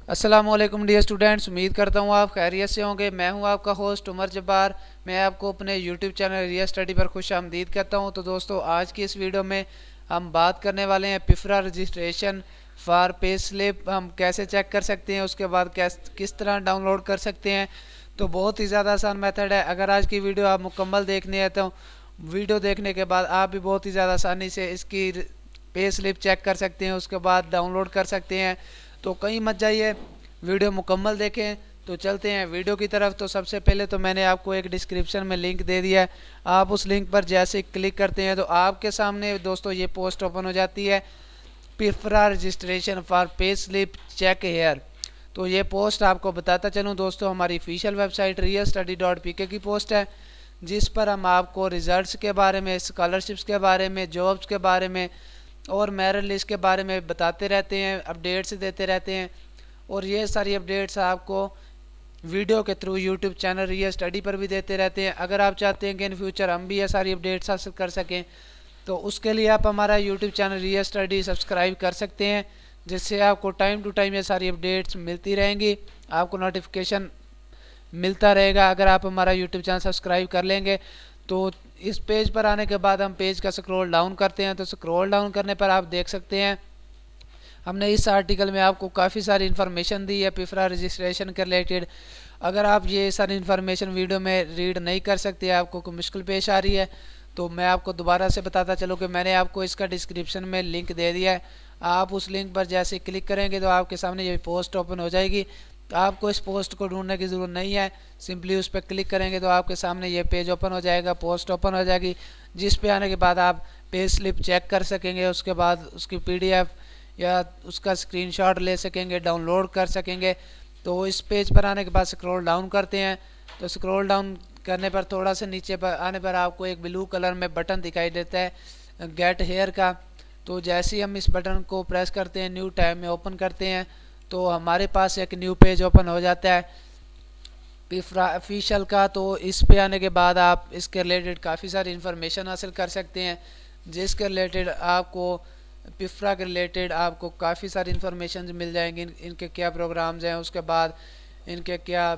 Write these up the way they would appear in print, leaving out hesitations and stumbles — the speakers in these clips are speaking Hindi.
अस्सलामुअलैकुम डियर स्टूडेंट्स, उम्मीद करता हूँ आप खैरियत से होंगे। मैं हूँ आपका होस्ट उमर जब्बार। मैं आपको अपने यूट्यूब चैनल रिया स्टडी पर खुश आमदीद करता हूँ। तो दोस्तों, आज की इस वीडियो में हम बात करने वाले हैं पिफरा रजिस्ट्रेशन फॉर पे स्लिप हम कैसे चेक कर सकते हैं, उसके बाद किस तरह डाउनलोड कर सकते हैं। तो बहुत ही ज़्यादा आसान मेथड है। अगर आज की वीडियो आप मुकम्मल देखनी है तो वीडियो देखने के बाद आप भी बहुत ही ज़्यादा आसानी से इसकी पे स्लिप चेक कर सकते हैं, उसके बाद डाउनलोड कर सकते हैं। तो कहीं मत जाइए, वीडियो मुकम्मल देखें। तो चलते हैं वीडियो की तरफ। तो सबसे पहले तो मैंने आपको एक डिस्क्रिप्शन में लिंक दे दिया है। आप उस लिंक पर जैसे क्लिक करते हैं तो आपके सामने दोस्तों ये पोस्ट ओपन हो जाती है, पिफरा registration for pay slip check here. तो ये पोस्ट आपको बताता चलूँ दोस्तों, हमारी ऑफिशियल वेबसाइट realstudy.pk की पोस्ट है, जिस पर हम आपको रिजल्ट्स के बारे में, स्कॉलरशिप्स के बारे में, जॉब्स के बारे में और मेरिट लिस्ट के बारे में बताते रहते हैं, अपडेट्स देते रहते हैं। और ये सारी अपडेट्स आपको वीडियो के थ्रू यूट्यूब चैनल रिया स्टडी पर भी देते रहते हैं। अगर आप चाहते हैं कि इन फ्यूचर हम भी ये सारी अपडेट्स हासिल कर सकें तो उसके लिए आप हमारा यूट्यूब चैनल रिया स्टडी सब्सक्राइब कर सकते हैं, जिससे आपको टाइम टू टाइम ये सारी अपडेट्स मिलती रहेंगी, आपको नोटिफिकेशन मिलता रहेगा। अगर आप हमारा यूट्यूब चैनल सब्सक्राइब कर लेंगे तो इस पेज पर आने के बाद हम पेज का स्क्रॉल डाउन करते हैं। तो स्क्रॉल डाउन करने पर आप देख सकते हैं हमने इस आर्टिकल में आपको काफ़ी सारी इन्फॉर्मेशन दी है पिफरा रजिस्ट्रेशन के रिलेटेड। अगर आप ये सारी इन्फॉर्मेशन वीडियो में रीड नहीं कर सकते, आपको कोई मुश्किल पेश आ रही है, तो मैं आपको दोबारा से बताता चलूँ कि मैंने आपको इसका डिस्क्रिप्शन में लिंक दे दिया है। आप उस लिंक पर जैसे क्लिक करेंगे तो आपके सामने ये पोस्ट ओपन हो जाएगी। तो आपको इस पोस्ट को ढूंढने की ज़रूरत नहीं है, सिंपली उस पर क्लिक करेंगे तो आपके सामने ये पेज ओपन हो जाएगा, पोस्ट ओपन हो जाएगी, जिस पे आने के बाद आप पे स्लिप चेक कर सकेंगे। उसके बाद उसकी PDF या उसका स्क्रीनशॉट ले सकेंगे, डाउनलोड कर सकेंगे। तो इस पेज पर आने के बाद स्क्रॉल डाउन करते हैं। तो स्क्रॉल डाउन करने पर थोड़ा सा नीचे पर आने पर आपको एक ब्लू कलर में बटन दिखाई देता है गेट हेयर का। तो जैसे ही हम इस बटन को प्रेस करते हैं, न्यू टैब में ओपन करते हैं, तो हमारे पास एक न्यू पेज ओपन हो जाता है पिफरा ऑफिशियल का। तो इस पे आने के बाद आप इसके रिलेटेड काफ़ी सारी इन्फॉर्मेशन हासिल कर सकते हैं, जिसके रिलेटेड आपको पिफरा के रिलेटेड आपको काफ़ी सारी इन्फॉर्मेशन मिल जाएंगी। इनके क्या प्रोग्राम्स हैं, उसके बाद इनके क्या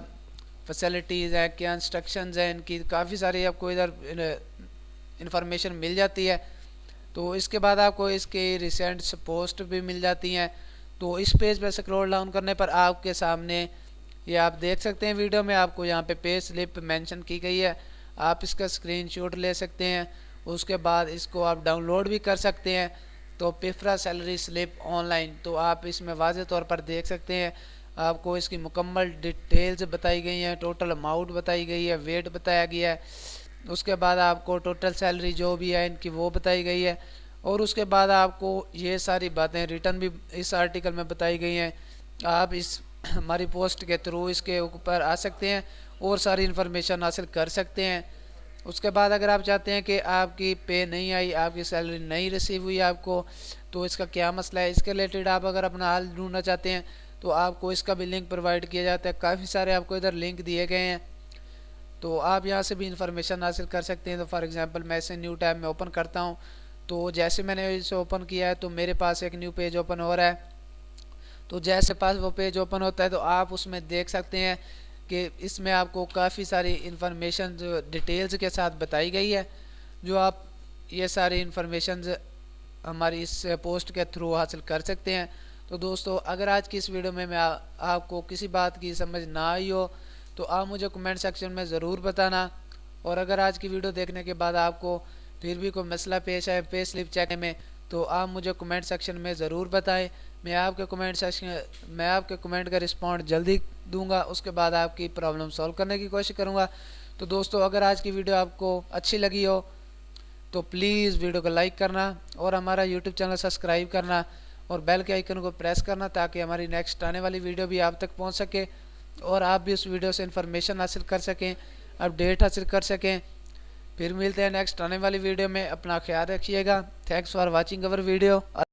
फैसिलिटीज़ हैं, क्या इंस्ट्रक्शंस हैं, इनकी काफ़ी सारी आपको इधर इन्फॉर्मेशन मिल जाती है। तो इसके बाद आपको इसके रिसेंट पोस्ट भी मिल जाती हैं। तो इस पेज पर स्क्रॉल डाउन करने पर आपके सामने ये आप देख सकते हैं वीडियो में, आपको यहाँ पे स्लिप मेंशन की गई है। आप इसका स्क्रीनशॉट ले सकते हैं, उसके बाद इसको आप डाउनलोड भी कर सकते हैं। तो पिफरा सैलरी स्लिप ऑनलाइन, तो आप इसमें वाज़ेह तौर पर देख सकते हैं, आपको इसकी मुकम्मल डिटेल्स बताई गई हैं, टोटल अमाउंट बताई गई है, वेट बताया गया है। उसके बाद आपको टोटल सैलरी जो भी है इनकी वो बताई गई है। और उसके बाद आपको ये सारी बातें रिटर्न भी इस आर्टिकल में बताई गई हैं। आप इस हमारी पोस्ट के थ्रू इसके ऊपर आ सकते हैं और सारी इन्फॉर्मेशन हासिल कर सकते हैं। उसके बाद अगर आप चाहते हैं कि आपकी पे नहीं आई, आपकी सैलरी नहीं रिसीव हुई आपको, तो इसका क्या मसला है, इसके रिलेटेड आप अगर अपना हाल ढूंढना चाहते हैं तो आपको इसका भी लिंक प्रोवाइड किया जाता है। काफ़ी सारे आपको इधर लिंक दिए गए हैं, तो आप यहाँ से भी इंफॉर्मेशन हासिल कर सकते हैं। तो फॉर एग्जांपल मैं इसे न्यू टैब में ओपन करता हूँ। तो जैसे मैंने इसे ओपन किया है तो मेरे पास एक न्यू पेज ओपन हो रहा है। तो जैसे पास वो पेज ओपन होता है तो आप उसमें देख सकते हैं कि इसमें आपको काफ़ी सारी इन्फॉर्मेशन जो डिटेल्स के साथ बताई गई है, जो आप ये सारी इन्फॉर्मेशन हमारी इस पोस्ट के थ्रू हासिल कर सकते हैं। तो दोस्तों, अगर आज की इस वीडियो में आपको किसी बात की समझ ना आई हो तो आप मुझे कमेंट सेक्शन में ज़रूर बताना। और अगर आज की वीडियो देखने के बाद आपको फिर भी कोई मसला पेश आए पे स्लिप चेक में, तो आप मुझे कमेंट सेक्शन में ज़रूर बताएं। मैं आपके कमेंट का रिस्पॉन्ड जल्दी दूंगा, उसके बाद आपकी प्रॉब्लम सॉल्व करने की कोशिश करूंगा। तो दोस्तों, अगर आज की वीडियो आपको अच्छी लगी हो तो प्लीज़ वीडियो को लाइक करना और हमारा यूट्यूब चैनल सब्सक्राइब करना और बेल के आइकन को प्रेस करना, ताकि हमारी नेक्स्ट आने वाली वीडियो भी आप तक पहुंच सके और आप भी उस वीडियो से इन्फॉर्मेशन हासिल कर सकें, अपडेट हासिल कर सकें। फिर मिलते हैं नेक्स्ट आने वाली वीडियो में। अपना ख्याल रखिएगा। Thanks for watching our video.